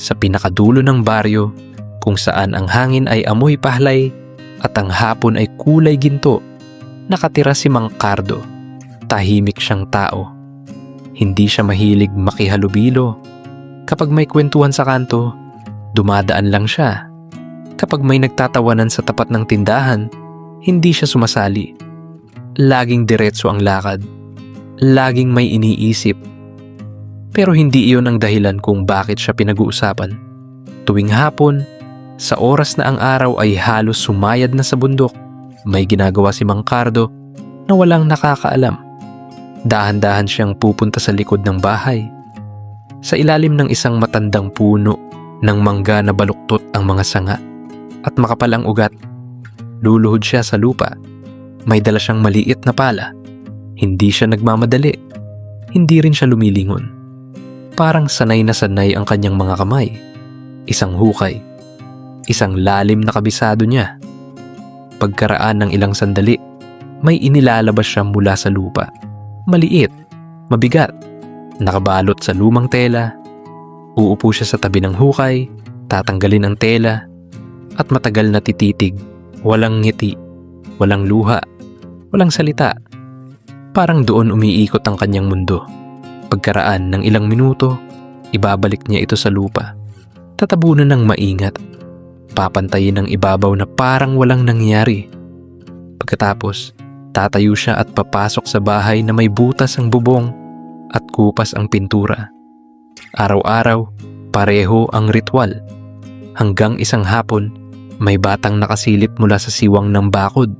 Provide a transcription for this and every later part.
sa pinakadulo ng baryo kung saan ang hangin ay amoy pahlay at ang hapon ay kulay ginto, nakatira si Mang Cardo. Tahimik siyang tao. Hindi siya mahilig makihalubilo. Kapag may kwentuhan sa kanto, dumadaan lang siya. Kapag may nagtatawanan sa tapat ng tindahan, hindi siya sumasali. Laging diretso ang lakad. Laging may iniisip. Pero hindi iyon ang dahilan kung bakit siya pinag-uusapan. Tuwing hapon, sa oras na ang araw ay halos sumayad na sa bundok, may ginagawa si Mang Cardo na walang nakakaalam. Dahan-dahan siyang pupunta sa likod ng bahay. Sa ilalim ng isang matandang puno ng mangga na baluktot ang mga sanga at makapal ang ugat, luluhod siya sa lupa. May dala siyang maliit na pala. Hindi siya nagmamadali. Hindi rin siya lumilingon. Parang sanay na sanay ang kanyang mga kamay. Isang hukay. Isang lalim na kabisado niya. Pagkaraan ng ilang sandali, may inilalabas siya mula sa lupa. Maliit, mabigat, nakabalot sa lumang tela. Uupo siya sa tabi ng hukay, tatanggalin ang tela, at matagal na tititig. Walang ngiti, walang luha, walang salita. Parang doon umiikot ang kanyang mundo. Pagkaraan ng ilang minuto, ibabalik niya ito sa lupa. Tatabunan ng maingat. Papantayin ang ibabaw na parang walang nangyari. Pagkatapos, tatayo siya at papasok sa bahay na may butas ang bubong at kupas ang pintura. Araw-araw, pareho ang ritual. Hanggang isang hapon, may batang nakasilip mula sa siwang ng bakod.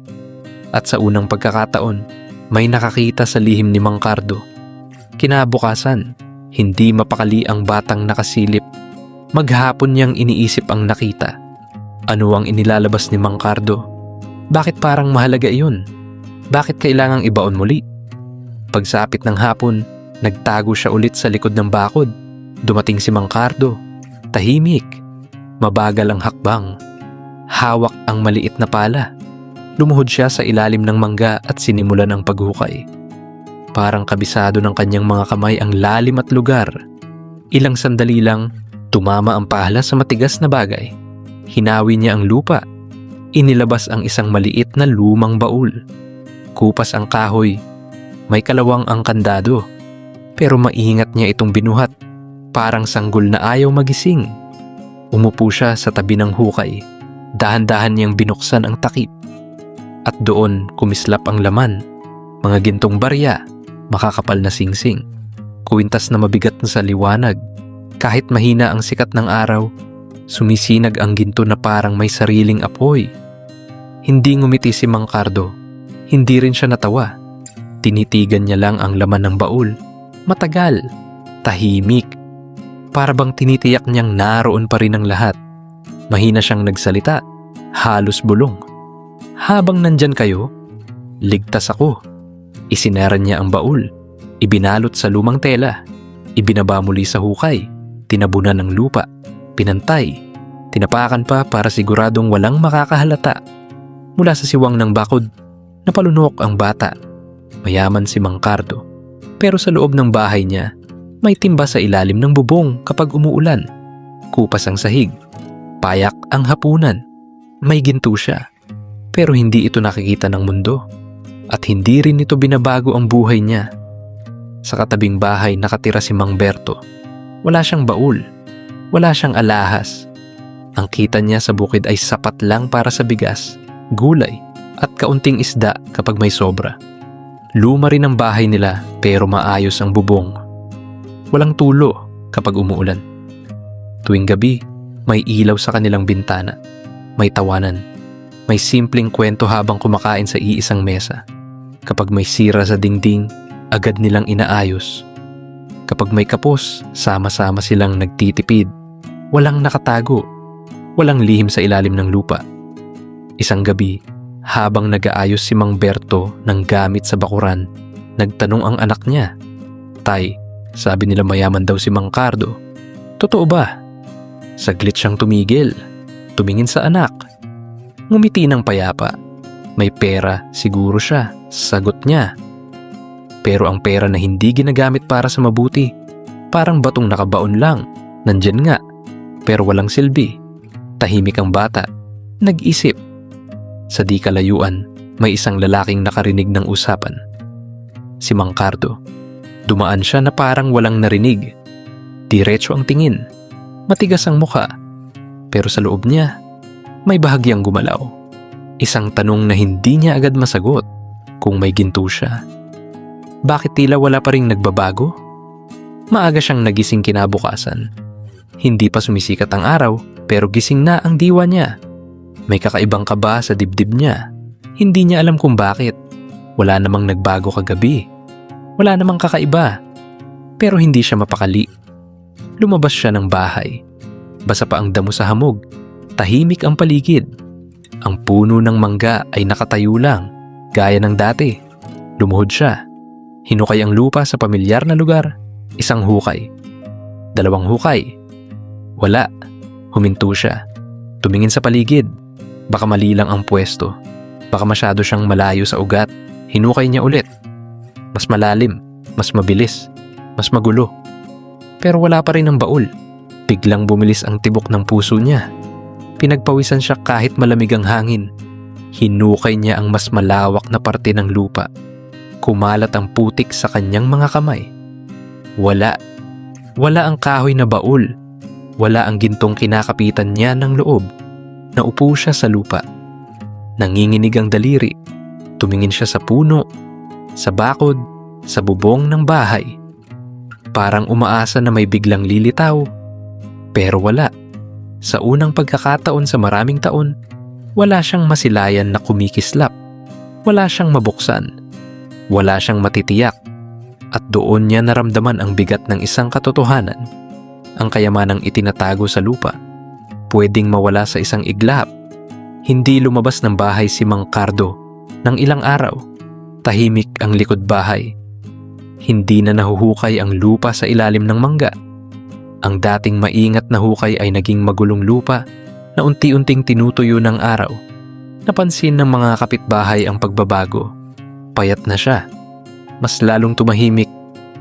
At sa unang pagkakataon, may nakakita sa lihim ni Mang Cardo. Kinabukasan, hindi mapakali ang batang nakasilip. Maghapon niyang iniisip ang nakita. Ano ang inilalabas ni Mang Cardo? Bakit parang mahalaga iyon? Bakit kailangang ibaon muli? Pagsapit ng hapon, nagtago siya ulit sa likod ng bakod. Dumating si Mang Cardo. Tahimik. Mabagal ang hakbang. Hawak ang maliit na pala. Lumuhod siya sa ilalim ng mangga at sinimulan ang paghukay. Parang kabisado ng kanyang mga kamay ang lalim at lugar. Ilang sandali lang, tumama ang pala sa matigas na bagay. Hinawi niya ang lupa. Inilabas ang isang maliit na lumang baul. Kupas ang kahoy. May kalawang ang kandado. Pero maingat niya itong binuhat. Parang sanggol na ayaw magising. Umupo siya sa tabi ng hukay. Dahan-dahan niyang binuksan ang takip. At doon kumislap ang laman. Mga gintong barya. Makakapal na singsing. Kuwintas na mabigat na sa liwanag. Kahit mahina ang sikat ng araw, sumisinag ang ginto na parang may sariling apoy. Hindi ngumiti si Mang Cardo. Hindi rin siya natawa. Tinitigan niya lang ang laman ng baul. Matagal. Tahimik. Para bang tinitiyak niyang naroon pa rin ang lahat. Mahina siyang nagsalita. Halos bulong. Habang nandyan kayo, ligtas ako. Isinara niya ang baul. Ibinalot sa lumang tela. Ibinaba muli sa hukay. Tinabunan ng lupa. Pinantay. Tinapakan pa para siguradong walang makakahalata. Mula sa siwang ng bakod, napalunok ang bata. Mayaman si Mang Cardo. Pero sa loob ng bahay niya, may timba sa ilalim ng bubong kapag umuulan. Kupas ang sahig. Payak ang hapunan. May ginto siya. Pero hindi ito nakikita ng mundo. At hindi rin ito binabago ang buhay niya. Sa katabing bahay nakatira si Mang Berto. Wala siyang baul. Wala siyang alahas. Ang kita niya sa bukid ay sapat lang para sa bigas, gulay, at kaunting isda kapag may sobra. Luma rin ang bahay nila pero maayos ang bubong. Walang tulo kapag umuulan. Tuwing gabi, may ilaw sa kanilang bintana. May tawanan. May simpleng kwento habang kumakain sa iisang mesa. Kapag may sira sa dingding, agad nilang inaayos. Kapag may kapos, sama-sama silang nagtitipid. Walang nakatago. Walang lihim sa ilalim ng lupa. Isang gabi, habang nag-aayos si Mang Berto ng gamit sa bakuran, nagtanong ang anak niya. Tay, sabi nila mayaman daw si Mang Cardo. Totoo ba? Saglit siyang tumigil. Tumingin sa anak. Ngumiti ng payapa. May pera, siguro siya. Sagot niya. Pero ang pera na hindi ginagamit para sa mabuti, parang batong nakabaon lang. Nandyan nga. pero walang silbi. Tahimik ang bata. Nag-isip. Sa di kalayuan, may isang lalaking nakarinig ng usapan. Si Mang Cardo. Dumaan siya na parang walang narinig. Diretso ang tingin. Matigas ang mukha. Pero sa loob niya, may bahagyang gumalaw. Isang tanong na hindi niya agad masagot kung may ginto siya. Bakit tila wala pa ring nagbabago? Maaga siyang nagising kinabukasan. Hindi pa sumisikat ang araw pero gising na ang diwa niya. May kakaibang kaba sa dibdib niya. Hindi niya alam kung bakit. Wala namang nagbago kagabi. Wala namang kakaiba. Pero hindi siya mapakali. Lumabas siya ng bahay. Basa pa ang damo sa hamog. Tahimik ang paligid. Ang puno ng mangga ay nakatayo lang, gaya ng dati. Lumuhod siya. Hinukay ang lupa sa pamilyar na lugar. Isang hukay. Dalawang hukay. Wala. Huminto siya. Tumingin sa paligid. Baka mali lang ang pwesto. Baka masyado siyang malayo sa ugat. Hinukay niya ulit. Mas malalim, mas mabilis, mas magulo. Pero wala pa rin ang baul. Biglang bumilis ang tibok ng puso niya. Pinagpawisan siya kahit malamig ang hangin. Hinukay niya ang mas malawak na parte ng lupa. Kumalat ang putik sa kanyang mga kamay. Wala. Wala ang kahoy na baul. Wala ang gintong kinakapitan niya ng loob. Naupo siya sa lupa. Nanginginig ang daliri. Tumingin siya sa puno, sa bakod, sa bubong ng bahay. Parang umaasa na may biglang lilitaw. Pero wala. Sa unang pagkakataon sa maraming taon, wala siyang masilayan na kumikislap. Wala siyang mabuksan. Wala siyang matitiyak. At doon niya naramdaman ang bigat ng isang katotohanan. Ang kayamanang itinatago sa lupa. Pwedeng mawala sa isang iglap. Hindi lumabas ng bahay si Mang Cardo ng ilang araw. Tahimik ang likod bahay. Hindi na nahuhukay ang lupa sa ilalim ng mangga. Ang dating maingat na hukay ay naging magulong lupa na unti-unting tinutuyo ng araw. Napansin ng mga kapitbahay ang pagbabago. Payat na siya. Mas lalong tumahimik,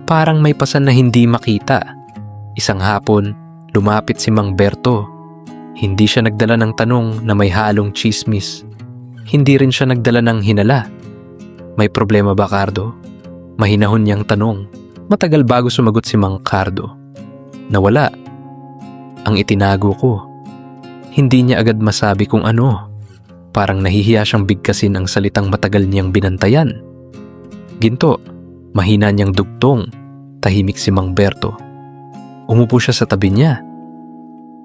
parang may pasan na hindi makita. Isang hapon, lumapit si Mang Berto. Hindi siya nagdala ng tanong na may halong chismis. Hindi rin siya nagdala ng hinala. May problema ba, Cardo? Mahinahon niyang tanong. Matagal bago sumagot si Mang Cardo. Nawala. Ang itinago ko. Hindi niya agad masabi kung ano. Parang nahihiya siyang bigkasin ang salitang matagal niyang binantayan. Ginto. Mahina niyang dugtong. Tahimik si Mang Berto. Umupo siya sa tabi niya.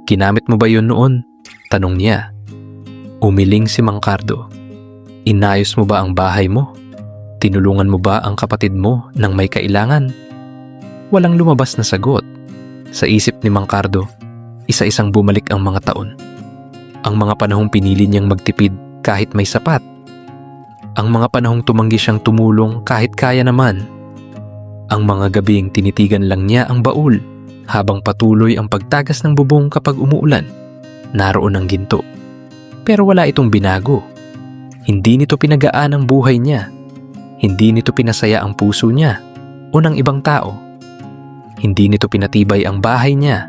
Ginamit mo ba yun noon? Tanong niya. Umiling si Mang Cardo. Inayos mo ba ang bahay mo? Tinulungan mo ba ang kapatid mo nang may kailangan? Walang lumabas na sagot. Sa isip ni Mang Cardo, isa-isang bumalik ang mga taon. Ang mga panahong pinili niyang magtipid kahit may sapat. Ang mga panahong tumanggi siyang tumulong kahit kaya naman. Ang mga gabing tinitigan lang niya ang baul habang patuloy ang pagtagas ng bubong kapag umuulan. Naroon ang ginto. Pero wala itong binago. Hindi nito pinagaan ang buhay niya. Hindi nito pinasaya ang puso niya o ng ibang tao. Hindi nito pinatibay ang bahay niya.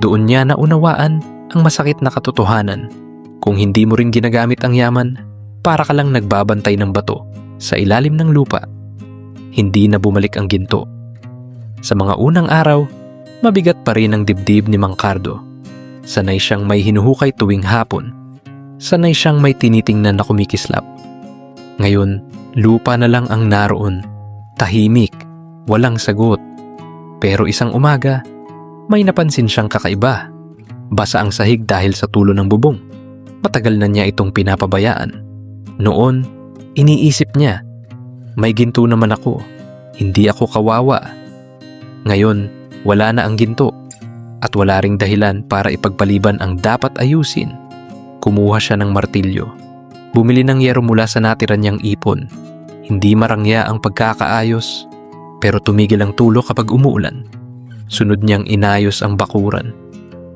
Doon niya naunawaan ang masakit na katotohanan. Kung hindi mo rin ginagamit ang yaman, para ka lang nagbabantay ng bato sa ilalim ng lupa. Hindi na bumalik ang ginto. Sa mga unang araw, mabigat pa rin ang dibdib ni Mang Cardo. Sanay siyang may hinuhukay tuwing hapon. Sanay siyang may tinitingnan na kumikislap. Ngayon, lupa na lang ang naroon. Tahimik, walang sagot. Pero isang umaga, may napansin siyang kakaiba. Basa ang sahig dahil sa tulo ng bubong. Matagal na niya itong pinapabayaan. Noon, iniisip niya, may ginto naman ako. Hindi ako kawawa. Ngayon, wala na ang ginto. At wala ring dahilan para ipagpaliban ang dapat ayusin. Kumuha siya ng martilyo. Bumili ng yero mula sa natira niyang ipon. Hindi marangya ang pagkakaayos, pero tumigil ang tulo kapag umuulan. Sunod niyang inayos ang bakuran.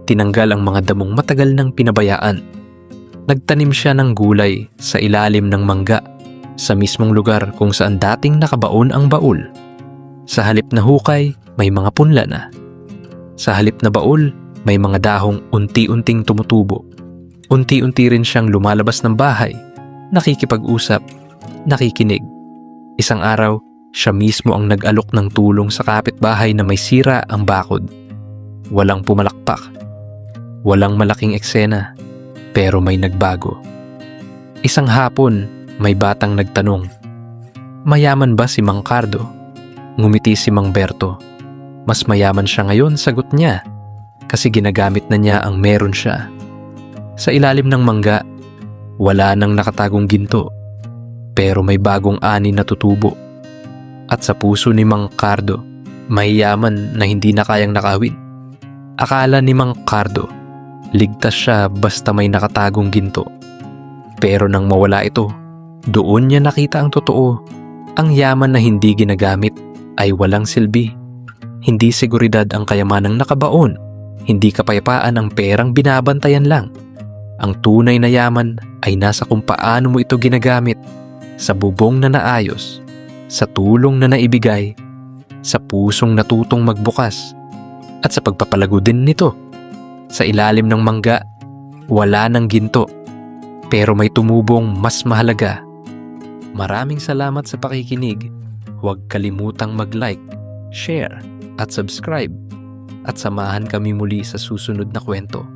Tinanggal ang mga damong matagal nang pinabayaan. Nagtanim siya ng gulay sa ilalim ng mangga, sa mismong lugar kung saan dating nakabaon ang baul. Sa halip na hukay, may mga punla na. Sa halip na baul, May mga dahong unti-unting tumutubo. Unti-unti rin siyang lumalabas ng bahay, nakikipag-usap, nakikinig. Isang araw, siya mismo ang nag-alok ng tulong sa kapitbahay na may sira ang bakod. Walang pumalakpak. Walang malaking eksena, pero may nagbago. Isang hapon, may batang nagtanong, "Mayaman ba si Mang Cardo?" Ngumiti si Mang Berto. "Mas mayaman siya ngayon," sagot niya, "kasi ginagamit na niya ang meron siya." Sa ilalim ng mangga, wala nang nakatagong ginto, pero may bagong ani na tutubo. At sa puso ni Mang Cardo, may yaman na hindi na kayang nakawin. Akala ni Mang Cardo, ligtas siya basta may nakatagong ginto. Pero nang mawala ito, doon niya nakita ang totoo. Ang yaman na hindi ginagamit ay walang silbi. Hindi seguridad ang kayamanang nakabaon. Hindi kapayapaan ang perang binabantayan lang. Ang tunay na yaman ay nasa kung paano mo ito ginagamit, sa bubong na naayos, sa tulong na naibigay, sa pusong natutong magbukas, at sa pagpapalago din nito. Sa ilalim ng mangga, wala nang ginto, pero may tumubong mas mahalaga. Maraming salamat sa pakikinig. Huwag kalimutang mag-like, share, at subscribe. At samahan kami muli sa susunod na kwento.